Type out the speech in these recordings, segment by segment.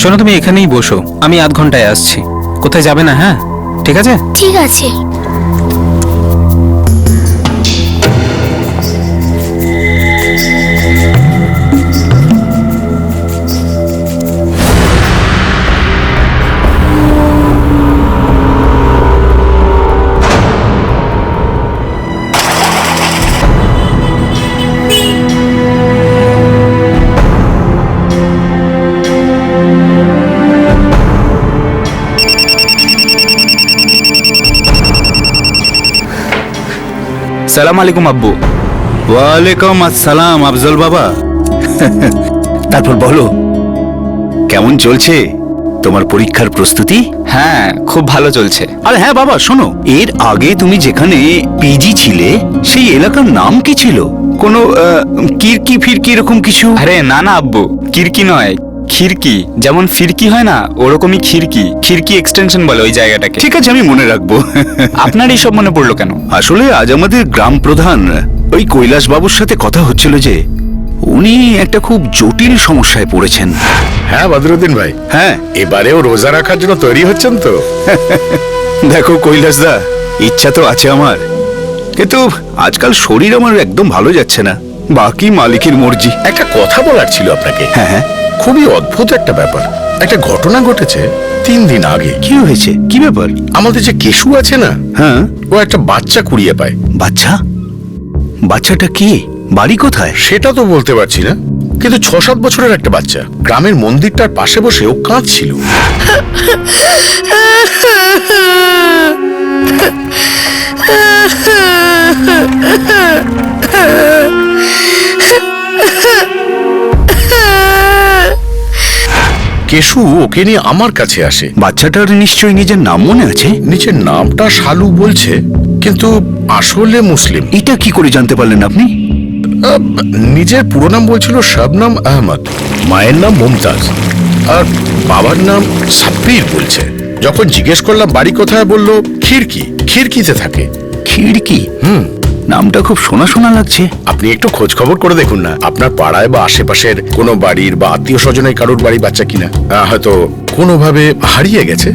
শোনো, তুমি এখানেই বসো, আমি আধ ঘন্টায় আসছি। কোথায় যাবে না, হ্যাঁ? ঠিক আছে। ঠিক আছে। সালাম আলাইকুম আব্বু। ওয়ালাইকুম আসসালাম আফজল বাবা। তারপর বলো, কেমন চলছে তোমার পরীক্ষার প্রস্তুতি? হ্যাঁ, খুব ভালো চলছে। আর হ্যাঁ বাবা, শোনো, এর আগে তুমি যেখানে পিজি ছিলে সেই এলাকার নাম কি ছিল? কোনো কিরকি ফিরকি এরকম কিছু? আরে না না আব্বু, কিরকি নয়, খিরকি। যেমন ফিরকি হয় না, ওরকমই খিরকি। খিরকি এক্সটেনশন বলে ওই জায়গাটাকে। ঠিক আছে, আমি মনে রাখবো। আপনার এইসব মনে পড়লো কেন? আসলে আজ আমাদের গ্রাম প্রধান ওই কৈলাস বাবুর সাথে কথা হচ্ছিল যে উনি একটা খুব জটিল সমস্যায় পড়েছেন। হ্যাঁ বদরুদ্দিন ভাই, হ্যাঁ, এবারেও রোজা রাখার জন্য তৈরি হচ্ছেন তো? দেখো কৈলাস দা, ইচ্ছা তো আছে আমার, কিন্তু আজকাল শরীর আমার একদম ভালো যাচ্ছে না। বাকি মালিকের মর্জি। একটা কথা বলার ছিল আপনাকে। হ্যাঁ হ্যাঁ, খুবই অদ্ভুত একটা ব্যাপার। একটা ঘটনা ঘটেছে 3 দিন আগে। কি হয়েছে? কি ব্যাপার? আমাদের যে কেশু আছে না, হ্যাঁ, ও একটা বাচ্চা কুড়িয়ে পায়। বাচ্চা? বাচ্চাটা কি? বাড়ি কোথায়? সেটা তো বলতে পারছি না, কিন্তু 6-7 বছরের একটা বাচ্চা। গ্রামের মন্দিরটার পাশে বসে ও কাঁদছিল। কেশু ওকে নিয়ে আমার কাছে আসে। বাচ্চাটার নিশ্চয়ই নিজের নাম মনে আছে? নিচের নামটা শালু বলছে, কিন্তু আসলে মুসলিম। এটা কি করে জানতে পারলেন আপনি? নিজের পুরো নাম বলছিল শবনম আহমদ, মায়ের নাম মুমতাজ, আর বাবার নাম সাব্বির বলছে। যখন জিজ্ঞেস করলাম বাড়ি কোথায়, বলল খিরকিতে থাকে। খিড়কি? নামটা খুব শোনা শোনা লাগছে। আপনি একটু খোঁজ খবর করে দেখুন না, আপনার পাড়ায় বা আশেপাশের কোনো বাড়ির বা আত্মীয় স্বজনের কারোর বাড়ি বাচ্চা কিনা। হয়তো কোনোভাবে হারিয়ে গেছে।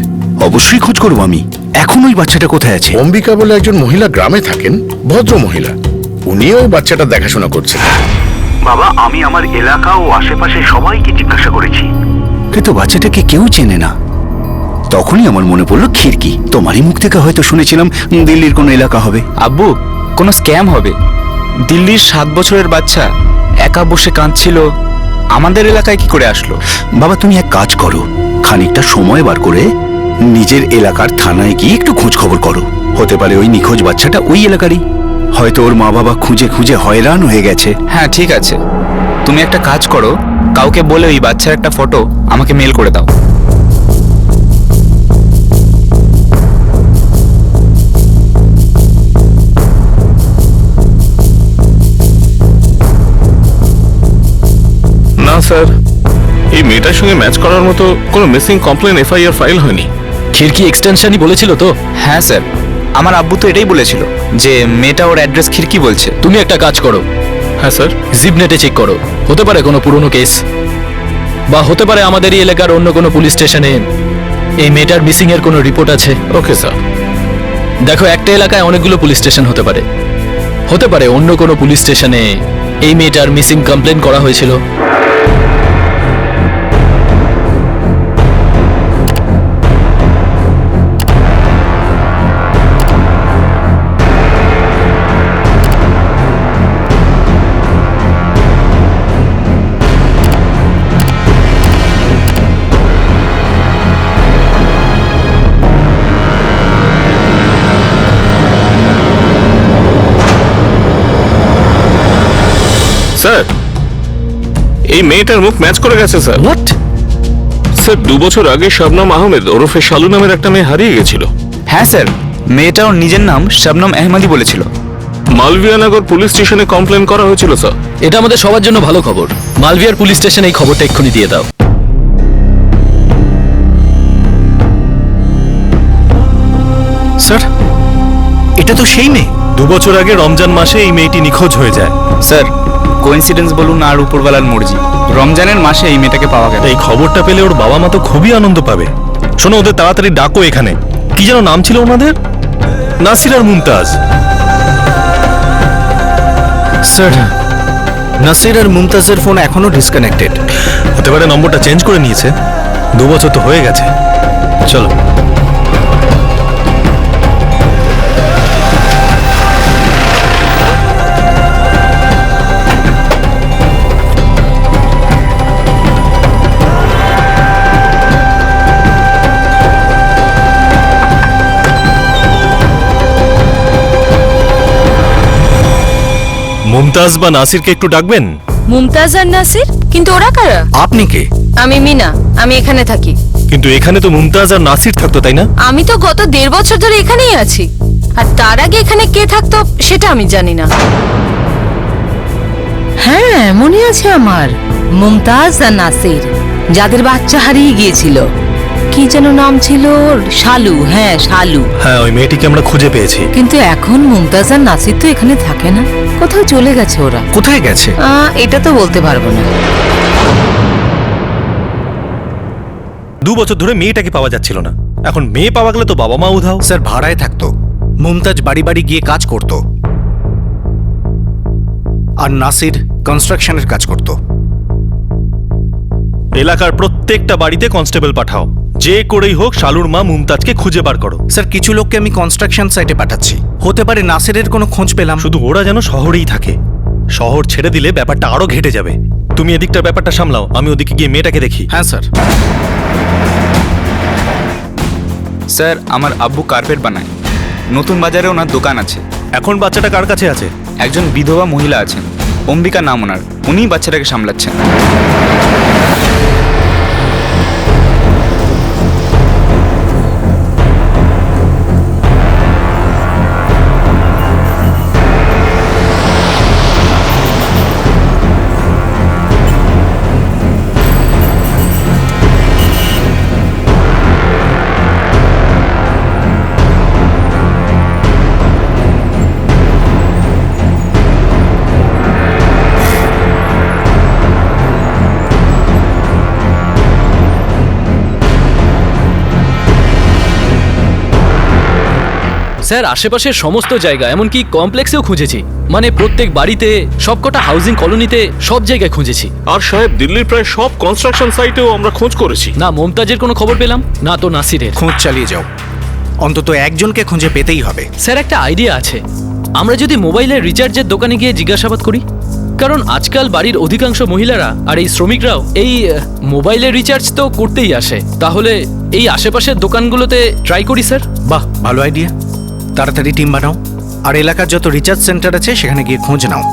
অবশ্যই খোঁজ করবো আমি। এখন ওই বাচ্চাটা কোথায় আছে? অম্বিকা বলে একজন মহিলা গ্রামে থাকেন, ভদ্র মহিলা। উনিও ওই বাচ্চাটা দেখাশোনা করছেন। বাবা, আমি আমার এলাকা ও আশেপাশে সবাইকে জিজ্ঞাসা করেছি, কিন্তু বাচ্চাটাকে কেউ চেনে না। তখনই আমার মনে পড়লো খিড়কি। তোমারই মুখ থেকে হয়তো শুনেছিলাম দিল্লির কোনো এলাকা হবে। আব্বু, কোনো স্ক্যাম হবে। দিল্লির 7 বছরের বাচ্চা একা বসে কাঁদছিল, আমাদের এলাকায় কি করে আসলো? বাবা, তুমি এক কাজ করো, খানিকটা সময় বার করে নিজের এলাকার থানায় গিয়ে একটু খোঁজ খবর করো। হতে পারে ওই নিখোঁজ বাচ্চাটা ওই এলাকারই। হয়তো ওর মা বাবা খুঁজে খুঁজে হয়রান হয়ে গেছে। হ্যাঁ ঠিক আছে, তুমি একটা কাজ করো, কাউকে বলে ওই বাচ্চার একটা ফটো আমাকে মেল করে দাও। না স্যার, এই মেয়েটার সঙ্গে ম্যাচ করার মতো কোনো মিসিং কমপ্লেন এফআইআর ফাইল হয়নি। খিড়কি এক্সটেনশনই বলেছিল তো? হ্যাঁ স্যার, আমার আব্বু তো এটাই বলেছিল যে মেয়েটা ওর অ্যাড্রেস খিড়কি বলছে। তুমি একটা কাজ করো, হ্যাঁ স্যার। জিপনেটে চেক করো, হতে পারে কোনো পুরনো কেস, বা হতে পারে আমাদেরই এলাকার অন্য কোনো পুলিশ স্টেশনে এই মেয়েটার মিসিং এর কোনো রিপোর্ট আছে। Okay sir. দেখো, একটা এলাকায় অনেকগুলো পুলিশ স্টেশন হতে পারে, হতে পারে অন্য কোনো পুলিশ স্টেশনে এই মেয়েটার মিসিং কমপ্লেন করা হয়েছিল। স্যার, এই মেয়েটার মুখ ম্যাচ করে গেছে স্যার। হোয়াট? স্যার, 2 বছর আগে শবনম আহমেদ ওরফে শালু নামের একটা মেয়ে হারিয়ে গেছিল। হ্যাঁ স্যার, মেয়েটা ওর নিজের নাম শবনম আহমদই বলেছিল। মালভিয়ানগর পুলিশ স্টেশনে কমপ্লেন করা হয়েছিল স্যার। এটা আমাদের সবার জন্য ভালো খবর। মালভিয়ার পুলিশ স্টেশন এই খবরটা এক্ষুনি দিয়ে দাও। স্যার, এটা তো সেই মেয়ে। 2 বছর আগে রমজান মাসে এই মেয়েটি নিখোঁজ হয়ে যায়। স্যার, কোইন্সিডেন্স বলুন আর উপরওয়ালার মর্জি, রমজানের মাসে এই মেয়েটাকে পাওয়া গেল। এই খবরটা পেলে ওর বাবা মা তো খুবই আনন্দ পাবে। শোনো, ওদের তাড়াতাড়ি ডাকো এখানে। কি যেন নাম ছিল ওনাদের? নাসির আর মুমতাজ। স্যার, নাসির আর মুমতাজের ফোন এখনো ডিসকানেক্টেড। হতে পারে নম্বরটা চেঞ্জ করে নিয়েছে। 2 বছর তো হয়ে গেছে। চলো। মুমতাজ বা নাসিরকে একটু ডাকবেন? মুমতাজ আর নাসির? কিন্তু ওরা কারা? আপনি কে? আমি মিনা, আমি এখানে থাকি। কিন্তু এখানে তো মুমতাজ আর নাসির থাকতো, তাই না? আমি তো গত 1.5 বছর ধরে এখানেই আছি, আর তার আগে এখানে কে থাকতো সেটা আমি জানি না। হ্যাঁ, মনে আছে আমার, মুমতাজ আর নাসির, যাদের বাচ্চা হারিয়ে গিয়েছিল। কি যেন নাম ছিল ওর? শালু। হ্যাঁ, শালু। হ্যাঁ, ওই মেয়েটিকে আমরা খুঁজে পেয়েছি। কিন্তু এখন মুমতাজ আর নাসির তো এখানে থাকে না, কোথাও চলে গেছে ওরা। কোথায় গেছে? এটা তো বলতে পারবো না। 2 বছর ধরে মেয়েটাকে পাওয়া যাচ্ছিল না। এখন মেয়ে পাওয়া গেলে তো বাবা মা উধাও। স্যার, ভাড়ায় থাকতো। মুমতাজ বাড়ি বাড়ি গিয়ে কাজ করত, আর নাসির কনস্ট্রাকশনের কাজ করত। এলাকার প্রত্যেকটা বাড়িতে কনস্টেবল পাঠাও, যে করেই হোক শালুর মা মুমতাজকে খুঁজে বার করো। স্যার, কিছু লোককে আমি কনস্ট্রাকশন সাইটে পাঠাচ্ছি, হতে পারে নাসিরের কোনো খোঁজ পেলাম। শুধু ওরা যেন শহরেই থাকে। শহর ছেড়ে দিলে ব্যাপারটা আরো ঘেটে যাবে। তুমি এদিকটার ব্যাপারটা সামলাও, আমি ওদিকে গিয়ে মেয়েটাকে দেখি। হ্যাঁ স্যার। স্যার, আমার আব্বু কার্পেট বানায়, নতুন বাজারে ওনার দোকান আছে। এখন বাচ্চাটা কার কাছে আছে? একজন বিধবা মহিলা আছেন, অম্বিকা নাম ওনার, উনিই বাচ্চাটাকে সামলাচ্ছেন। স্যার, আশেপাশের সমস্ত জায়গা, এমনকি কমপ্লেক্সেও খুঁজেছি। মানে প্রত্যেক বাড়িতে, সবকটা হাউজিং কলোনিতে, সব জায়গায় খুঁজেছি। আর সাহেব, দিল্লির প্রায় সব কনস্ট্রাকশন সাইটেও আমরা খোঁজ করেছি। না মমতাজের কোনো খবর পেলাম, না তো নাসিরের। খোঁজ চালিয়ে যাও, অন্তত একজনকে খুঁজে পেতেই হবে। স্যার, একটা আইডিয়া আছে। আমরা যদি মোবাইলের রিচার্জের দোকানে গিয়ে জিজ্ঞাসাবাদ করি, কারণ আজকাল বাড়ির অধিকাংশ মহিলারা আর এই শ্রমিকরাও এই মোবাইলের রিচার্জ তো করতেই আসে। তাহলে এই আশেপাশের দোকানগুলোতে ট্রাই করি স্যার। বাহ, ভালো আইডিয়া। তাড়াতাড়ি টিম বানাও, আর এলাকার যত রিচার্জ সেন্টার আছে সেখানে গিয়ে খোঁজ নাও।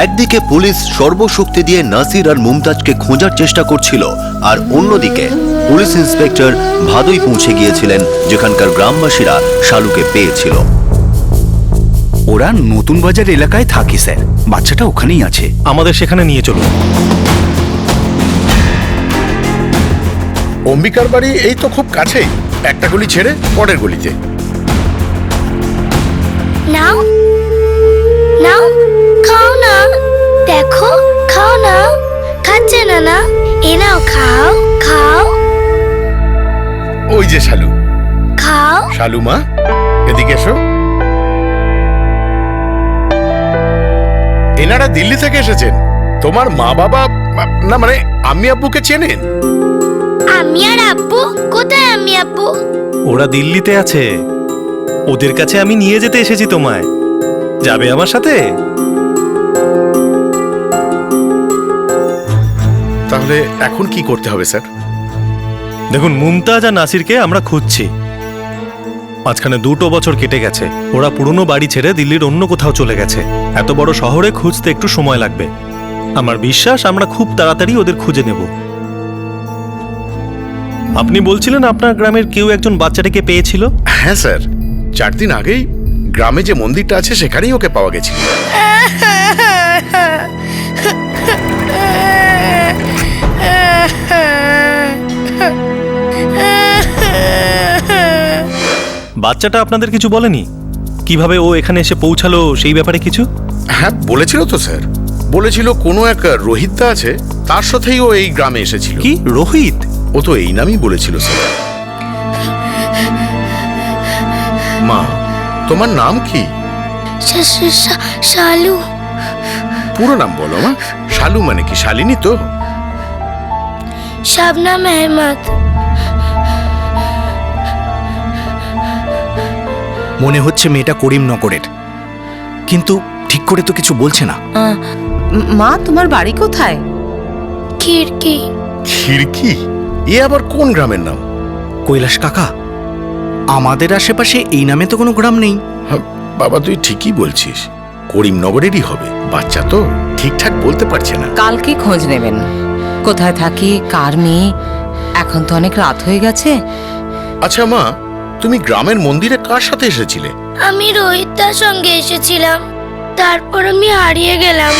একদিকে পুলিশ সর্বশক্তি দিয়ে নাসির আর মুমতাজকে খোঁজার চেষ্টা করছিল, আর অন্যদিকে পুলিশ ইন্সপেক্টর ভাদুই পৌঁছে গিয়েছিলেন, যেখানকার গ্রামবাসীরা শালুকে পেয়েছিল। ওরা নতুন বাজার এলাকায় থাকে স্যার, বাচ্চাটা ওখানেই আছে। আমাদের সেখানে নিয়ে চলুন। অম্বিকার বাড়ি এই তো খুব কাছেই, একটা গলি ছেড়ে পরের গলিতে। নাও নাও, খাও না, দেখো, খাও না, খাচ্ছে না না, এ নাও, খাও খাও ওই যে শালু। খাও। শালু মা, এদিকে এসো। এনারা দিল্লি থেকে এসেছেন। তোমার মা বাবা, না মানে আম্মি আব্বুকে চেনেন? আমি আর আব্বু? কোথায় আমি আব্বু? ওরা দিল্লিতে আছে, ওদের কাছে আমি নিয়ে যেতে এসেছি তোমায়। যাবে আমার সাথে? তাহলে এখন কি করতে হবে স্যার? দেখুন, মুমতাজ আর নাসিরকে আমরা খুঁজছি। মাঝখানে 2 বছর কেটে গেছে। ওরা পুরনো বাড়ি ছেড়ে দিল্লির অন্য কোথাও চলে গেছে। এত বড় শহরে খুঁজতে একটু সময় লাগবে। আমার বিশ্বাস আমরা খুব তাড়াতাড়ি ওদের খুঁজে নেব। আপনি বলছিলেন আপনার গ্রামের কেউ একজন বাচ্চাটাকে পেয়েছিল? হ্যাঁ স্যার, 4 দিন আগেই গ্রামে যে মন্দিরটা আছে সেখানেই ওকে পাওয়া গেছিল। বাচ্চাটা আপনাদের কিছু বলেনি? কিভাবে ও এখানে এসে পৌঁছালো সেই ব্যাপারে কিছু? হ্যাঁ বলেছিল তো স্যার, বলেছিল কোনো এক রোহিতদা আছে, তার সাথেই ও এই গ্রামে এসেছিল। কি রোহিত? ও তো এই নামই বলেছিল স্যার। মা, তোমার নাম কি? শালু। পুরো নাম বলো মা। শালু মানে কি শালিনী তো? শাবনাম আহমদ। মনে হচ্ছে মেয়েটা করিমনগরের, কিন্তু ঠিক করে তো কিছু বলছে না। মা, তোমার বাড়ি কোথায়? খিড়কি। খিড়কি? এ আবার কোন গ্রামের নাম? কৈলাস কাকা, আমাদের আশেপাশে এই নামে তো কোনো গ্রাম নেই। হ্যাঁ, বাবা তুই ঠিকই বলছিস, করিমনগরেরই হবে। বাচ্চা তো ঠিকঠাক বলতে পারছে না। কালকে খোঁজ নেবেন, কোথায় থাকি, কার মেয়ে। এখন তো অনেক রাত হয়ে গেছে। আচ্ছা মা, তুমি গ্রামের মন্দিরে কার সাথে এসেছিলে? আমি রোহিতদার সঙ্গে এসেছিলাম, তারপর আমি হারিয়ে গেলাম।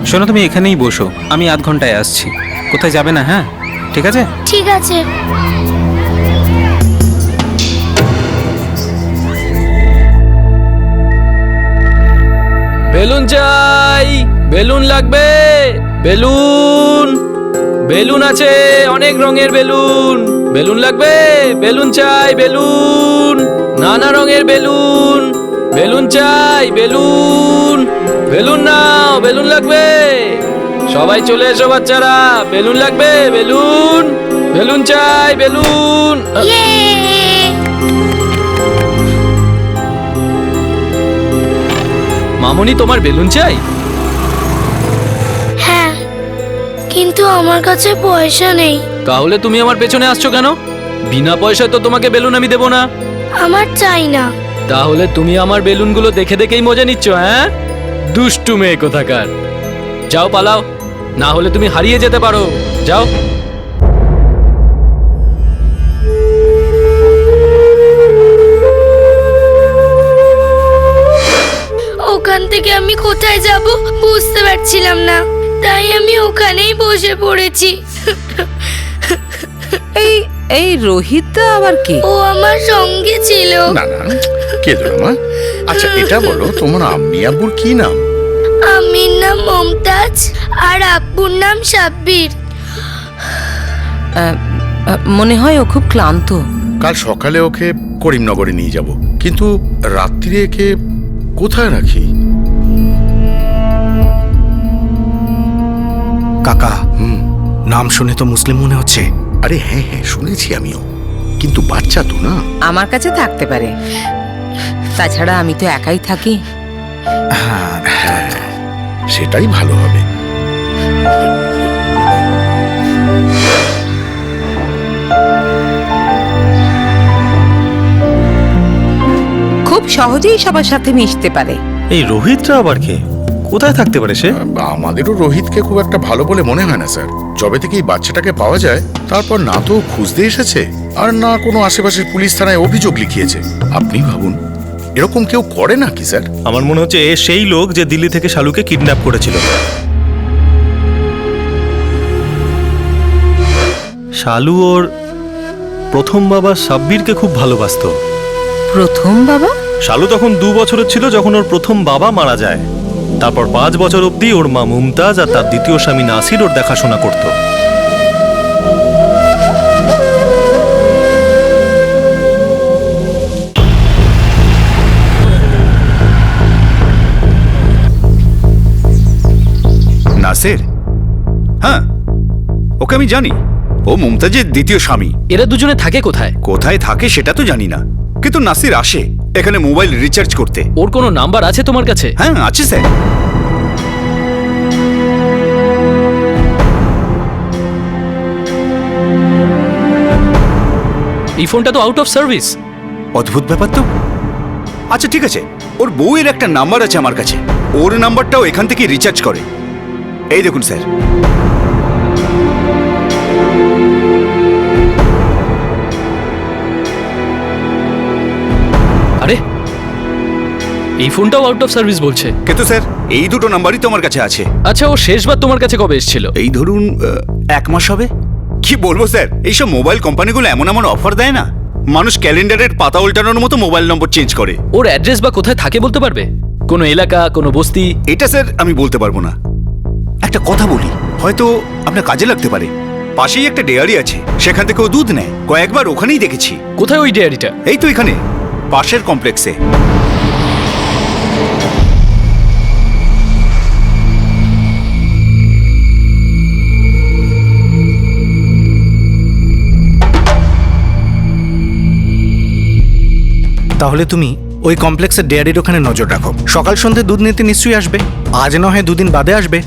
শোনো, তুমি এখানেই বসো, আমি আধ ঘন্টায় আসছি। কোথায় যাবে না, হ্যাঁ? ঠিক আছে। ঠিক আছে। বেলুন চাই, বেলুন লাগবে, বেলুন। বেলুন আছে, অনেক রঙের বেলুন। বেলুন লাগবে, বেলুন চাই, বেলুন। নানা রঙের বেলুন। বেলুন চাই, বেলুন। বেলুন নাও, বেলুন লাগবে। সবাই চলে এসো বাচ্চারা, বেলুন লাগবে, বেলুন। বেলুন চাই, বেলুন। ইয়ে! মামনি, তোমার বেলুন চাই? হ্যাঁ, কিন্তু আমার কাছে পয়সা নেই। তাহলে তুমি আমার পেছনে আসছো কেন? বিনা পয়সায় তো তোমাকে বেলুন আমি দেবো না। আমার চাই না। তাহলে তুমি আমার বেলুনগুলো দেখে দেখেই মজা নিচ্ছ, হ্যাঁ? দুষ্টু মেয়ে কোথাকার। যাও, পালাও, না হলে তুমি হারিয়ে যেতে পারো। যাও। ওখান থেকে আমি কোথায় যাব বুঝতে পারছিলাম না, তাই আমি ওখানেই বসে পড়েছি। এই এই রোহিতদা আবার কে? ও আমার সঙ্গে ছিল। না না, কেঁদো না মা। আচ্ছা এটা বলো, তোমার আম্মি আব্বুর কি নাম? আম্মির নাম মমতাজ আর আব্বুর নাম সাব্বির। মনে হয় ও খুব ক্লান্ত। কাল সকালে ওকে করিমনগরে নিয়ে যাব, কিন্তু রাত্রিরে একে কোথায় রাখি? কাকা, নাম শুনে তো মুসলিম মনে হচ্ছে। আরে হ্যাঁ হ্যাঁ, শুনেছি আমিও, কিন্তু বাচ্চা তো না। আমার কাছে থাকতে পারে, তাছাড়া আমি তো একাই থাকি। হ্যাঁ, সেটাই ভালো হবে। খুব সহজেই সবার সাথে মিশতে পারে। এই রোহিতটা আবার কে? কোথায় থাকতে পারে সে? আমাদেরও রোহিতকে খুব একটা ভালো বলে মনে হয় না স্যার। যবে থেকে এই বাচ্চাটাকে পাওয়া যায়, তারপর না তো খুঁজতে এসেছে, আর না কোনো আশেপাশের পুলিশ থানায় অভিযোগ লিখিয়েছে। আপনি ভাবুন, এরকম কেউ করে না কি স্যার? আমার মনে হচ্ছে এ সেই লোক যে দিল্লি থেকে শালুকে কিডন্যাপ করেছিল। শালু ওর প্রথম বাবা সাব্বিরকে খুব ভালোবাসতো। প্রথম বাবা? শালু তখন 2 বছরের ছিল যখন ওর প্রথম বাবা মারা যায়। তারপর 5 বছর অবধি ওর মা মুমতাজ আর তার দ্বিতীয় স্বামী নাসির ওর দেখাশোনা করত। নাসির? হ্যাঁ, ওকে আমি জানি। ও মুমতাজের দ্বিতীয় স্বামী। এরা দুজনে থাকে কোথায়? কোথায় থাকে সেটা তো জানি না, কিন্তু নাসির আসে এখানে মোবাইল রিচার্জ করতে। ওর কোনো নাম্বার আছে তোমার কাছে? হ্যাঁ আছে স্যার। এই ফোনটা তো আউট অফ সার্ভিস। অদ্ভুত ব্যাপার তো। আচ্ছা ঠিক আছে, ওর বউয়ের একটা নাম্বার আছে আমার কাছে, ওর নাম্বারটাও এখান থেকে রিচার্জ করে। এই দেখুন স্যার। আরে, এই ফোনটাও আউট অফ সার্ভিস বলছে। কিন্তু স্যার এই দুটো নাম্বারই তো আমার কাছে আছে। আচ্ছা, ও শেষবার তোমার কাছে কবে এসেছিল? এই ধরুন 1 মাস হবে। কি বলবো স্যার, এইসব মোবাইল কোম্পানিগুলো এমন এমন অফার দেয় না, মানুষ ক্যালেন্ডারের পাতা উল্টানোর মতো মোবাইল নম্বর চেঞ্জ করে। ওর অ্যাড্রেস বা কোথায় থাকে বলতে পারবে? কোনো এলাকা, কোনো বস্তি? এটা স্যার আমি বলতে পারবো না। একটা কথা বলি, হয়তো আপনার কাজে লাগতে পারে। পাশেই একটা ডেয়ারি আছে, সেখান থেকে ও দুধ নেয়। কয়েকবার ওখানেই দেখেছি। কোথায় ওই ডেয়ারিটা? এই তো এখানে, পাশের কমপ্লেক্সে। তাহলে তুমি ওই কমপ্লেক্সের ডেয়ারির ওখানে নজর রাখো। সকাল সন্ধ্যে দুধ নিতে নিশ্চয়ই আসবে। আজ না হয় দুদিন বাদে আসবে।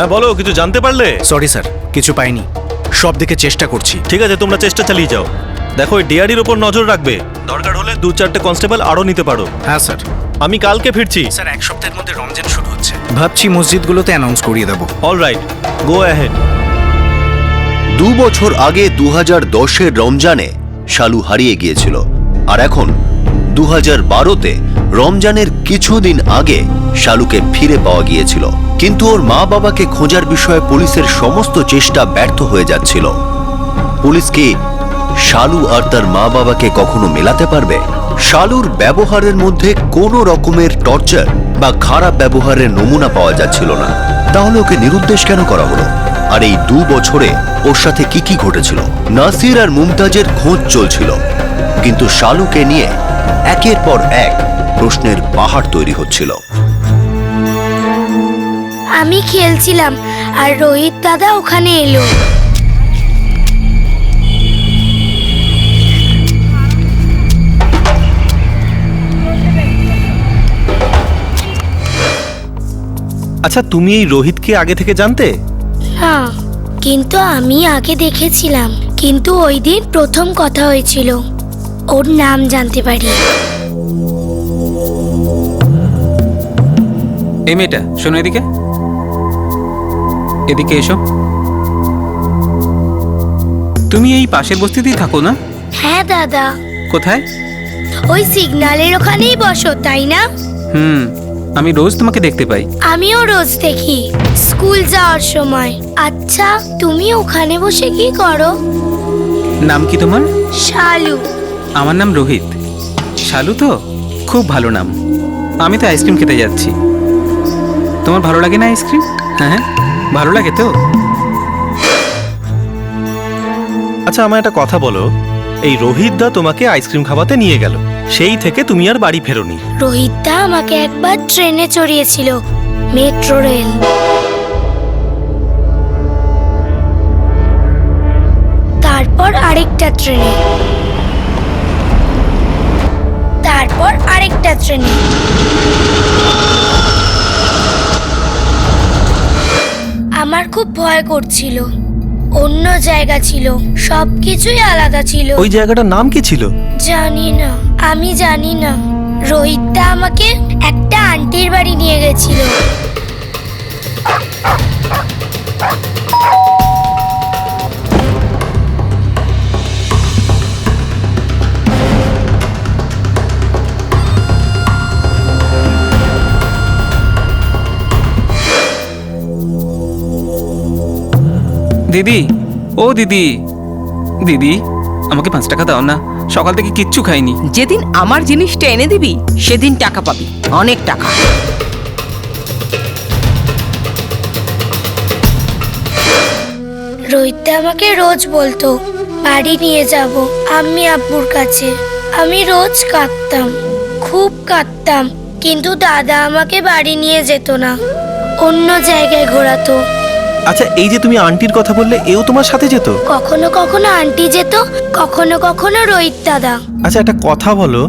হ্যাঁ বলো, কিছু জানতে পারলে? সরি স্যার, কিছু পাইনি। সব দিকে চেষ্টা করছি। ঠিক আছে, তোমরা চেষ্টা চালিয়ে যাও। দেখো, এই ডেয়ারির ওপর নজর রাখবে। দরকার হলে 2-4টে কনস্টেবল আরো নিতে পারো। হ্যাঁ স্যার। আমি কালকে ফিরছি। স্যার, এক সপ্তাহের মধ্যে রমজান শুরু হচ্ছে। ভাবছি মসজিদগুলোতে অ্যানাউন্স করিয়ে দেবো। Alright, go ahead. 2 বছর আগে 2010-এর রমজানে শালু হারিয়ে গিয়েছিল, আর এখন 2012-তে রমজানের কিছুদিন আগে শালুকে ফিরে পাওয়া গিয়েছিল। কিন্তু ওর মা বাবাকে খোঁজার বিষয়ে পুলিশের সমস্ত চেষ্টা ব্যর্থ হয়ে যাচ্ছিল। পুলিশ কি শালু আর তার মা বাবাকে কখনো মেলাতে পারবে? শালুর ব্যবহারের মধ্যে কোনো রকমের টর্চার বা খারাপ ব্যবহারের নমুনা পাওয়া যাচ্ছিল না। তাহলে ওকে নিরুদ্দেশ কেন করা হলো? আর এই 2 বছরে ওর সাথে কি কি ঘটেছিল? নাসির আর মুমতাজের খোঁজ চলছিল, কিন্তু শালুকে নিয়ে একের পর এক প্রশ্নের পাহাড় তৈরি হচ্ছিল। আমি খেলছিলাম আর রোহিত দাদা ওখানে এলো। আচ্ছা, তুমি এই রোহিতকে আগে থেকে জানতে? না, কিন্তু আমি আগে দেখেছিলাম। কিন্তু ওই দিন প্রথম কথা হয়েছিল, ওর নাম জানতে পারি। এই মেয়েটা, শোনো এদিকে, এদিকে এসো। তুমি এই পাশের বস্তিতেই থাকো না? হ্যাঁ দাদা। কোথায়? ওই সিগন্যালের ওখানেই বসো, তাই না? আমি রোজ তোমাকে দেখতে পাই। আমিও রোজ দেখি, স্কুল যাওয়ার সময়। আচ্ছা, তুমি ওখানে বসে কি করো? নাম কি তোমার? শালু। আমার নাম রোহিত। শালু তো খুব ভালো নাম। আমি তো আইসক্রিম খেতে যাচ্ছি। তোমার ভালো লাগে না আইসক্রিম? হ্যাঁ হ্যাঁ, ভালো লাগে তো। আচ্ছা, আমার একটা কথা বলো, এই রোহিত দা তোমাকে আইসক্রিম খাওয়াতে নিয়ে গেল, সেই থেকে তুমি আর বাড়ি ফেরোনি। রোহিতদা আমাকে একবার ট্রেনে চড়িয়েছিল, মেট্রো রেল। তারপর আরেকটা ট্রেনে, তারপর আরেকটা ট্রেনে। আমার খুব ভয় করছিল। অন্য জায়গা ছিল, সবকিছুই আলাদা ছিল। ওই জায়গাটার নাম কি ছিল? জানি না, আমি জানি না। রোহিতদা আমাকে একটা আন্টির বাড়ি নিয়ে গেছিল। দিদি, ও দিদি, দিদি আমাকে 5 টাকা দাও না, সকাল থেকে কিচ্ছু খাইনি। যেদিন আমার জিনিসটা এনে দিবি সেদিন টাকা পাবি, অনেক টাকা। রোহিতদা আমাকে রোজ বলতো বাড়ি নিয়ে যাব আম্মি আব্বুর কাছে। আমি রোজ কাঁদতাম, খুব কাঁদতাম, কিন্তু দাদা আমাকে বাড়ি নিয়ে যেত না, অন্য জায়গায় ঘোরাতো। আচ্ছা, এই যে তুমি আন্টির কথা বললে, এও তোমার সাথে যেত? কখনো কখনো আন্টি যেত, কখনো কখনো রোহিত দাদা। আচ্ছা, একটা কথা বলো,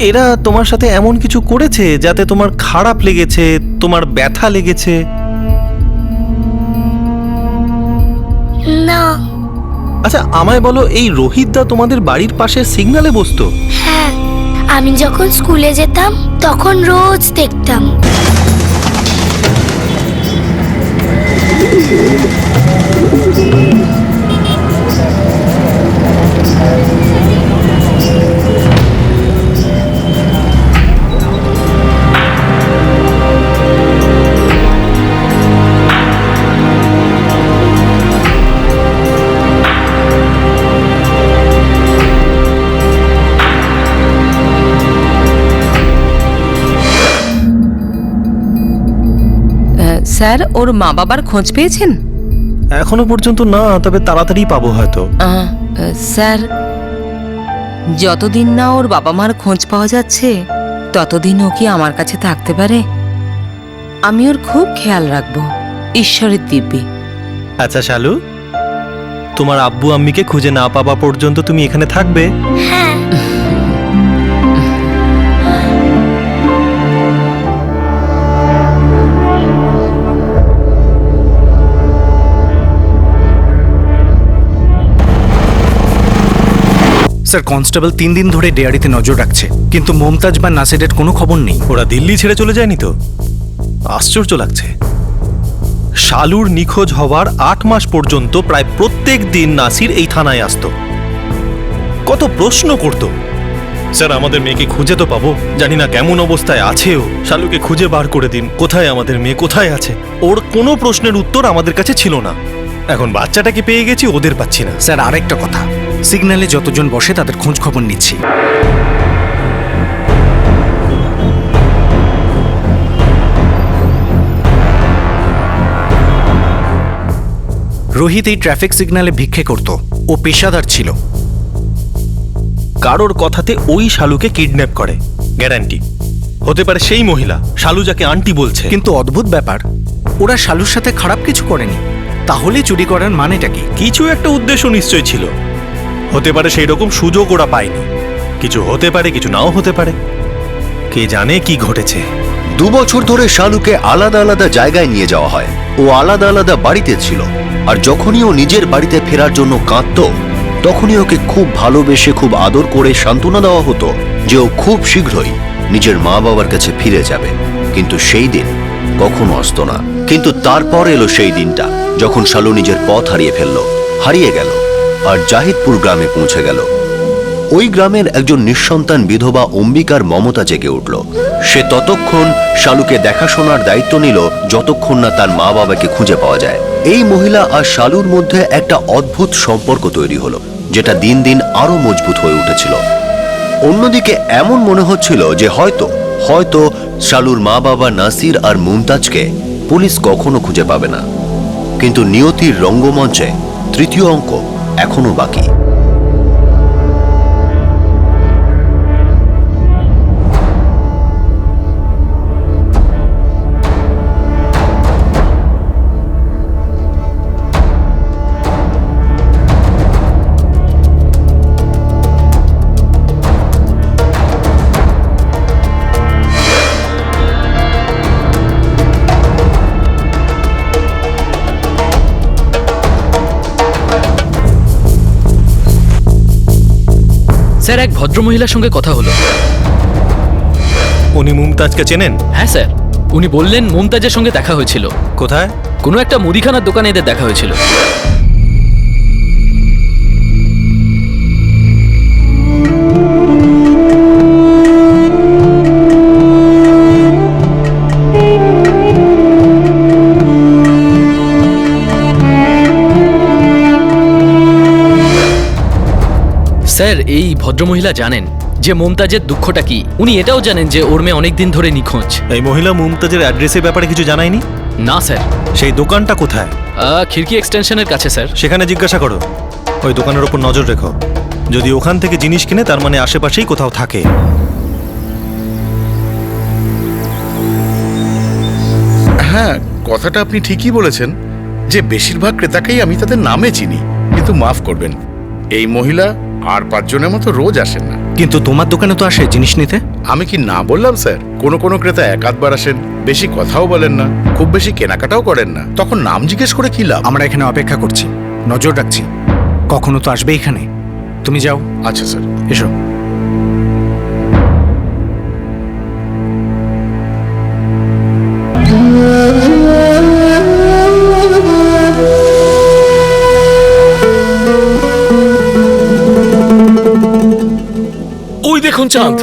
এরা তোমার সাথে এমন কিছু করেছে যাতে তোমার খারাপ লেগেছে, তোমার ব্যথা লেগেছে? না। আচ্ছা আমায় বলো, এই রোহিত দা তোমাদের বাড়ির পাশে সিগন্যালে বসতো? হ্যাঁ, আমি যখন স্কুলে যেতাম তখন রোজ দেখতাম। স্যার, ওর মা বাবার খোঁজ পেয়েছেন? এখনো পর্যন্ত না, তবে তাড়াতাড়ি পাবো হয়তো। স্যার, যতদিন না ওর বাবা মার খোঁজ পাওয়া যাচ্ছে ততদিন ও কি আমার কাছে থাকতে পারে? আমি ওর খুব খেয়াল রাখবো, ঈশ্বরের দিব্যি। আচ্ছা শালু, তোমার আব্বু আম্মিকে খুঁজে না পাওয়া পর্যন্ত তুমি এখানে থাকবে? হ্যাঁ। স্যার, কনস্টেবল 3 দিন ধরে ডেয়ারিতে নজর রাখছে, কিন্তু মমতাজ বা নাসিরের কোনো খবর নেই। ওরা দিল্লি ছেড়ে চলে যায়নি তো? আশ্চর্য লাগছে। শালুর নিখোঁজ হওয়ার 8 মাস পর্যন্ত প্রায় প্রত্যেক দিন নাসির এই থানায় আসতো, কত প্রশ্ন করত। স্যার, আমাদের মেয়েকে খুঁজে তো পাবো, জানি না কেমন অবস্থায় আছে ও, শালুকে খুঁজে বার করে দিন, কোথায় আমাদের মেয়ে, কোথায় আছে। ওর কোনো প্রশ্নের উত্তর আমাদের কাছে ছিল না। এখন বাচ্চাটাকে পেয়ে গেছি, ওদের পাচ্ছি না। স্যার, আরেকটা কথা, সিগন্যালে যতজন বসে তাদের খোঁজ খবর নিচ্ছি। রোহিত এই ট্রাফিক সিগন্যালে ভিক্ষে করত, ও পেশাদার ছিল। কারোর কথাতে ওই শালুকে কিডন্যাপ করে, গ্যারান্টি। হতে পারে সেই মহিলা, শালু যাকে আন্টি বলছে। কিন্তু অদ্ভুত ব্যাপার, ওরা শালুর সাথে খারাপ কিছু করেনি, তাহলে চুরি করার মানেটা কি? কিছু একটা উদ্দেশ্য নিশ্চয় ছিল। হতে পারে সেই রকম সুযোগ ওরা পায়নি, কিছু হতে পারে, কিছু নাও হতে পারে, কে জানে কি ঘটেছে। 2 বছর ধরে শালুকে আলাদা আলাদা জায়গায় নিয়ে যাওয়া হয়। ও আলাদা আলাদা বাড়িতে ছিল, আর যখনই ও নিজের বাড়িতে ফেরার জন্য কাঁদতো তখনই ওকে খুব ভালোবেসে, খুব আদর করে সান্ত্বনা দেওয়া হতো যে ও খুব শীঘ্রই নিজের মা বাবার কাছে ফিরে যাবে। কিন্তু সেই দিন কখনো আসতো না। কিন্তু তারপর এলো সেই দিনটা যখন শালু নিজের পথ হারিয়ে গেল আর জাহিদপুর গ্রামে পৌঁছে গেল। ওই গ্রামের একজন নিঃসন্তান বিধবা অম্বিকার মমতা জেগে উঠল। সে ততক্ষণ শালুকে দেখাশোনার দায়িত্ব নিল যতক্ষণ না তার মা বাবাকে খুঁজে পাওয়া যায়। এই মহিলা আর শালুর মধ্যে একটা অদ্ভুত সম্পর্ক তৈরি হলো, যেটা দিন দিন আরো মজবুত হয়ে উঠেছিল। অন্যদিকে এমন মনে হচ্ছিল যে হয়তো শালুর মা বাবা নাসির আর মুমতাজকে পুলিশ কখনো খুঁজে পাবে না। কিন্তু নিয়তির রঙ্গমঞ্চে 3য় অঙ্ক এখনো বাকি। স্যার, এক ভদ্রমহিলার সঙ্গে কথা হলো। উনি মুমতাজকে চেনেন? হ্যাঁ স্যার, উনি বললেন মুমতাজের সঙ্গে দেখা হয়েছিল। কোথায়? কোনো একটা মুদিখানার দোকানে এদের দেখা হয়েছিল। স্যার, এই ভদ্রমহিলা জানেন যে মুমতাজের দুঃখটা কি। উনি এটাও জানেন যে ওর মেয়ে অনেকদিন ধরে নিখোঁজ। এই মহিলা মুমতাজের অ্যাড্রেসের ব্যাপারে কিছু জানায়নি? না স্যার। সেই দোকানটা কোথায়? খিড়কি এক্সটেনশনের কাছে স্যার। সেখানে জিজ্ঞাসা করো, ওই দোকানের ওপর নজর রেখো। যদি ওখান থেকে জিনিস কিনে তার মানে আশেপাশেই কোথাও থাকে। হ্যাঁ, কথাটা আপনি ঠিকই বলেছেন যে বেশিরভাগ ক্রেতাকেই আমি তাদের নামে চিনি, কিন্তু মাফ করবেন, এই মহিলা আর 5 জনের মতো রোজ আসেন না। কিন্তু তোমার দোকানে তো আসে জিনিস নিতে। আমি কি না বললাম স্যার, কোনো ক্রেতা 1-8 আসেন, বেশি কথাও বলেন না, খুব বেশি কেনাকাটাও করেন না। তখন নাম জিজ্ঞেস করে কি লাভ? আমরা এখানে অপেক্ষা করছি, নজর রাখছি। কখনো তো আসবে এখানে। তুমি যাও, আচ্ছা স্যার। এসো। ওই দেখুন চাঁদ।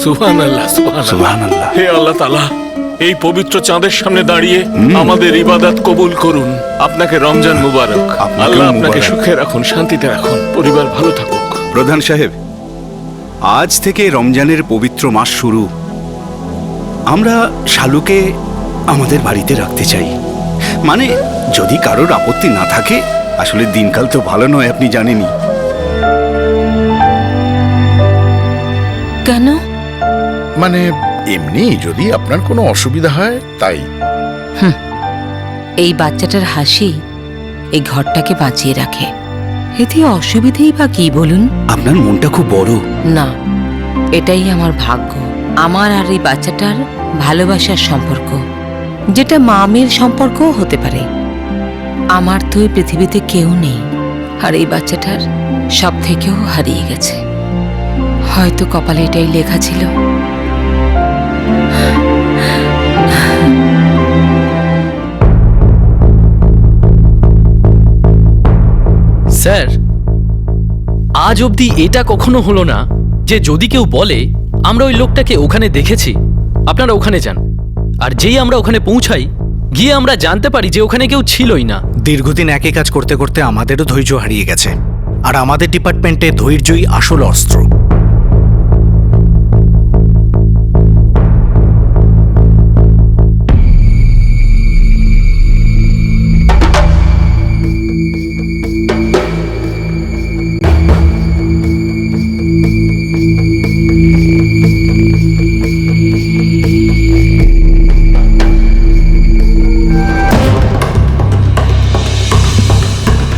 সুবহানাল্লাহ, সুবহানাল্লাহ। সুবহানাল্লাহ। হে আল্লাহ তাআলা, এই পবিত্র চাঁদের সামনে দাঁড়িয়ে আমাদের ইবাদত কবুল করুন। আপনাকে রমজান মুবারক। আপনাকেও আল্লাহ আপনাকে মুবারক। সুখে রাখুন, শান্তিতে রাখুন, পরিবার ভালো থাকুক। প্রধান সাহেব, আজ থেকে রমজানের পবিত্র মাস শুরু। আমরা শালুকে আমাদের বাড়িতে রাখতে চাই। মানে যদি কারোর আপত্তি না থাকে। আসলে দিনকাল তো ভালো নয়, আপনি জানেনই। কেন? মানে এমনি যদি আপনার কোনো অসুবিধা হয় তাই। এই বাচ্চাটার হাসি এই ঘরটাকে বাঁচিয়ে রাখে। এতে অসুবিধেই বা কি বলুন? আপনার মনটা খুব বড়। না, এটাই আমার ভাগ্য। আমার আর এই বাচ্চাটার ভালোবাসার সম্পর্ক, যেটা মা মেয়ের সম্পর্কও হতে পারে। আমার তো এই পৃথিবীতে কেউ নেই, আর এই বাচ্চাটার সব থেকেও হারিয়ে গেছে। হয়তো কপালে এটাই লেখা ছিল। স্যার, আজ অবধি এটা কখনো হলো না যে যদি কেউ বলে আমরা ওই লোকটাকে ওখানে দেখেছি, আপনারা ওখানে যান, আর যেই আমরা ওখানে পৌঁছাই গিয়ে আমরা জানতে পারি যে ওখানে কেউ ছিলই না। দীর্ঘদিন একই কাজ করতে করতে আমাদেরও ধৈর্য হারিয়ে গেছে, আর আমাদের ডিপার্টমেন্টে ধৈর্যই আসল অস্ত্র।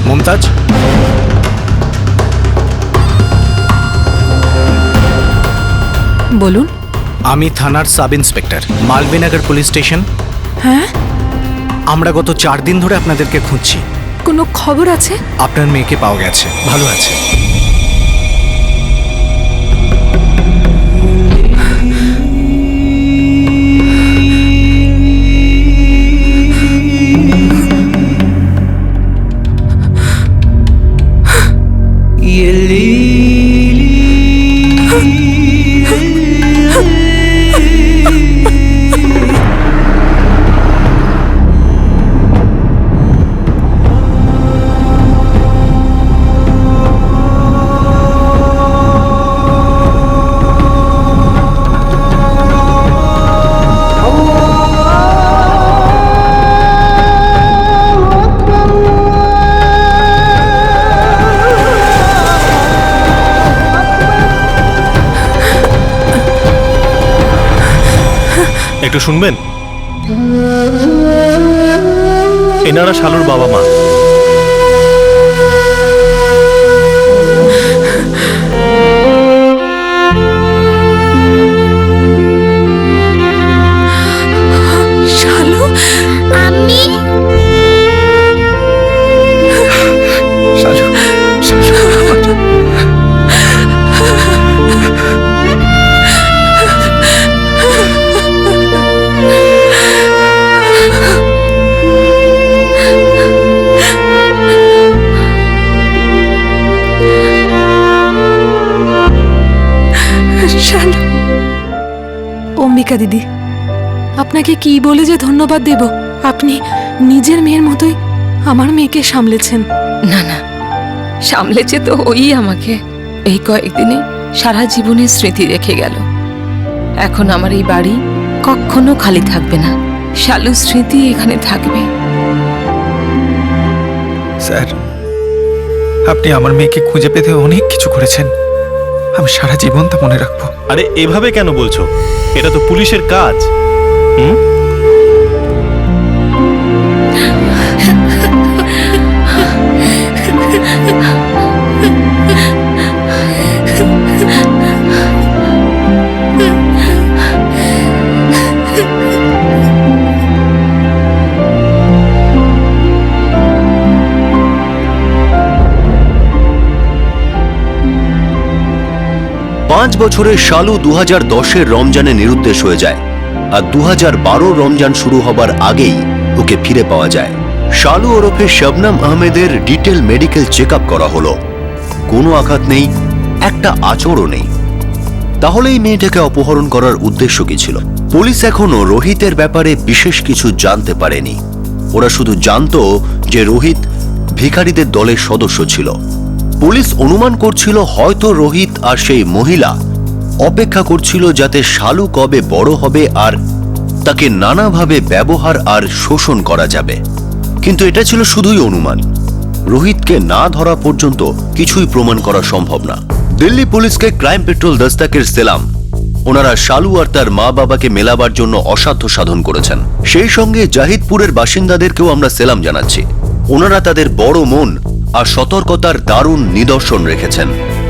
মুমতাজ, বলুন। আমি থানার সাব ইন্সপেক্টর, মালবিনগর পুলিশ স্টেশন। হ্যাঁ, আমরা গত 4 দিন ধরে আপনাদেরকে খুঁজছি। কোনো খবর আছে? আপনার মেয়েকে পাওয়া গেছে, ভালো আছে। একটু শুনবেন? এনারা শালুর বাবা মা। শালু, আমি শালু। অম্বিকা দিদি, আপনাকে কি বলে যে ধন্যবাদ দেব? আপনি নিজের মেয়ের মতোই আমার মেয়েকে সামলেছেন। না না, সামলেছে তো ওই আমাকে। এই কয়েকদিনে সারা জীবনের স্মৃতি রেখে গেল। এখন আমার এই বাড়ি কখনো খালি থাকবে না। শালুর স্মৃতি এখানে থাকবে। স্যার, আপনি আমার মেয়েকে খুঁজে পেতে অনেক কিছু করেছেন। আমি সারা জীবন তা মনে রাখবো। আরে এভাবে কেন বলছো? এটা তো পুলিশের কাজ। হুম? 5 বছরের শালু 2010-এর রমজানে নিরুদ্দেশ হয়ে যায় আর 2012 রমজান শুরু হবার আগেই ওকে ফিরে পাওয়া যায়। শালু ওরফে শবনম আহমেদের ডিটেল মেডিকেল চেক করা হলো। কোনো আঘাত নেই, একটা আচরও নেই। তাহলে এই মেয়েটাকে অপহরণ করার উদ্দেশ্য কি ছিল? পুলিশ এখনো রোহিতের ব্যাপারে বিশেষ কিছু জানতে পারেনি। ওরা শুধু জানতো যে রোহিত ভিখারিদের দলের সদস্য ছিল। পুলিশ অনুমান করছিল হয়তো রোহিত আর সেই মহিলা অপেক্ষা করছিল যাতে শালু কবে বড় হবে আর তাকে নানাভাবে ব্যবহার আর শোষণ করা যাবে। কিন্তু এটা ছিল শুধুই অনুমান। রোহিতকে না ধরা পর্যন্ত কিছুই প্রমাণ করা সম্ভব না। দিল্লি পুলিশকে ক্রাইম পেট্রোল দস্তাকের সেলাম। ওনারা শালু আর তার মা বাবাকে মেলাবার জন্য অসাধ্য সাধন করেছেন। সেই সঙ্গে জাহিদপুরের বাসিন্দাদেরকেও আমরা সেলাম জানাচ্ছি। ওনারা তাদের বড় মন আর সতর্কতার দারুণ নিদর্শন রেখেছেন।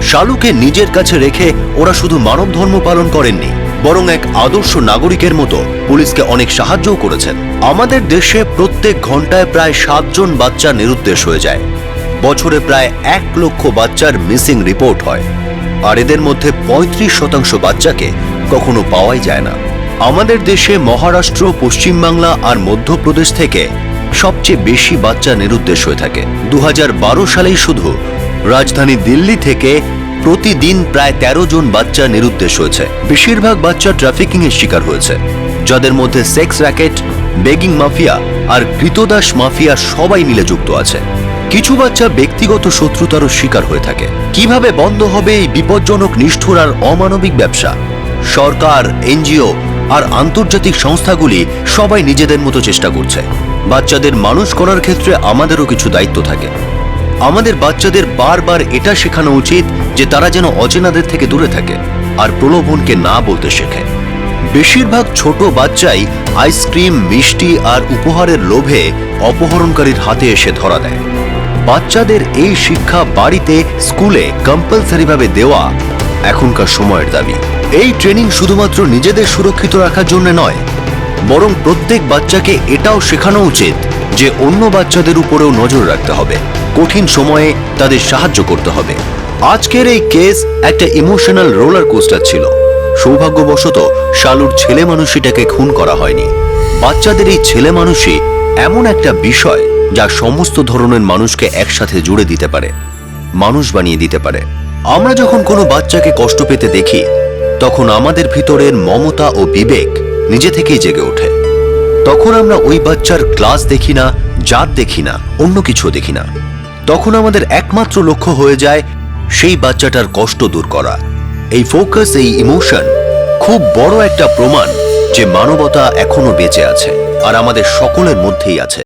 শালুকে নিজের কাছে রেখে ওরা শুধু মানব ধর্ম পালন করেননি, বরং এক আদর্শ নাগরিকের মতো পুলিশকে অনেক সাহায্যও করেছেন। আমাদের দেশে প্রত্যেক ঘন্টায় প্রায় 7 জন বাচ্চা নিরুদ্দেশ হয়ে যায়। বছরে প্রায় 1 লক্ষ বাচ্চার মিসিং রিপোর্ট হয়, আর এদের মধ্যে 35% বাচ্চাকে কখনো পাওয়াই যায় না। আমাদের দেশে মহারাষ্ট্র, পশ্চিমবাংলা আর মধ্যপ্রদেশ থেকে সবচেয়ে বেশি বাচ্চা নিরুদ্দেশ হয়ে থাকে। 2012 সালেই শুধু রাজধানী দিল্লি থেকে প্রতিদিন প্রায় 13 জন বাচ্চা নিরুদ্দেশ হয়েছে। বেশিরভাগ বাচ্চা ট্রাফিকিং এর শিকার হয়েছে, যাদের মধ্যে সেক্স র্যাকেট, বেগিং মাফিয়া আর কৃতদাস মাফিয়া সবাই মিলে যুক্ত আছে। কিছু বাচ্চা ব্যক্তিগত শত্রুতারও শিকার হয়ে থাকে। কিভাবে বন্ধ হবে এই বিপজ্জনক, নিষ্ঠুর আর অমানবিক ব্যবসা? সরকার, এনজিও আর আন্তর্জাতিক সংস্থাগুলি সবাই নিজেদের মতো চেষ্টা করছে। বাচ্চাদের মানুষ করার ক্ষেত্রে আমাদেরও কিছু দায়িত্ব থাকে। আমাদের বাচ্চাদের বারবার এটা শেখানো উচিত যে তারা যেন অচেনাদের থেকে দূরে থাকে আর প্রলোভনকে না বলতে শেখে। বেশিরভাগ ছোট বাচ্চাই আইসক্রিম, মিষ্টি আর উপহারের লোভে অপহরণকারীর হাতে এসে ধরা দেয়। বাচ্চাদের এই শিক্ষা বাড়িতে, স্কুলে কম্পালসারিভাবে দেওয়া এখনকার সময়ের দাবি। এই ট্রেনিং শুধুমাত্র নিজেদের সুরক্ষিত রাখার জন্য নয়, বরং প্রত্যেক বাচ্চাকে এটাও শেখানো উচিত যে অন্য বাচ্চাদের উপরেও নজর রাখতে হবে, কঠিন সময়ে তাদের সাহায্য করতে হবে। আজকের এই কেস একটা ইমোশনাল রোলার কোস্টার ছিল। সৌভাগ্যবশত শালুর ছেলে মানুষটাকে খুন করা হয়নি। বাচ্চাদের এই ছেলে মানুষই এমন একটা বিষয় যা সমস্ত ধরনের মানুষকে একসাথে জুড়ে দিতে পারে, মানুষ বানিয়ে দিতে পারে। আমরা যখন কোনো বাচ্চাকে কষ্ট পেতে দেখি, তখন আমাদের ভিতরের মমতা ও বিবেক নিজে থেকেই জেগে ওঠে। তখন আমরা ওই বাচ্চার ক্লাস দেখি না, জাত দেখি না, অন্য কিছু দেখি না। তখন আমাদের একমাত্র লক্ষ্য হয়ে যায় সেই বাচ্চাটার কষ্ট দূর করা। এই ফোকাস, এই ইমোশন খুব বড় একটা প্রমাণ যে মানবতা এখনো বেঁচে আছে আর আমাদের সকলের মধ্যেই আছে।